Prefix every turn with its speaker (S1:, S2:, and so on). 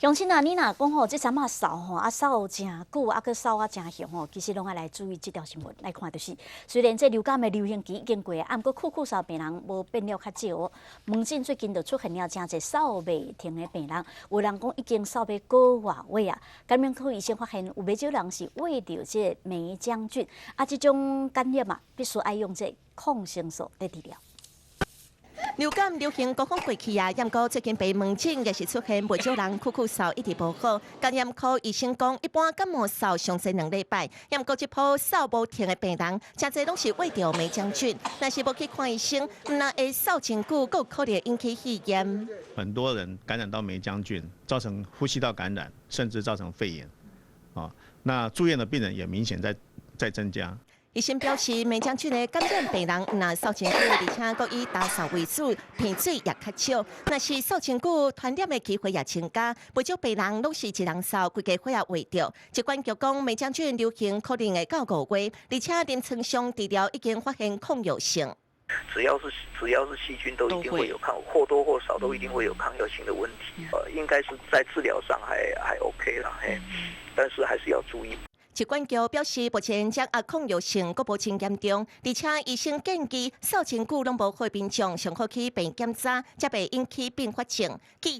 S1: 乡亲啊，你若讲吼，这阵啊扫吼，啊扫真久，啊佮扫啊真凶吼，其实拢爱来注意这条新闻来看，就是虽然这流感的流行期已经过，啊，毋过酷扫病人无变了较少哦。门诊最近就出现了真侪扫袂停的病人，有人讲已经扫袂个月啊。感染科医生发现有不少人是喂着这梅浆菌，啊，这种感染啊，必须爱用这抗生素来治疗。
S2: 流感流行高峰过去啊，不过最近被门诊也是出现不少人酷扫一直无好。感染科医生讲，一般感冒扫上侪2礼拜，不过这波扫无停的病人，真侪拢是喂着梅浆菌。若是无去看医生，那会扫真久，更可能引起肺炎。
S3: 很多人感染到梅浆菌，造成呼吸道感染，甚至造成肺炎。那住院的病人也明显在增加。
S2: 医生表示，梅浆菌的感染病人，若扫真久，而且搁以打扫为主，鼻水也较少。若是扫真久，传染的机会也增加。不少病人拢是一人扫，规家伙也喂着。疾管局讲，梅浆菌流行可能会到5月，而且临床上治疗已经发现抗药性。
S4: 只要是细菌，都一定会有或多或少都一定会有抗药性的问题。应该是在治疗上还 OK 啦，但是还是要注意。
S2: 疾管局表示，目前将抗药性阁无真严重，而且医生建议扫真久拢无好病状，上好去病检查，才袂引起并发症。记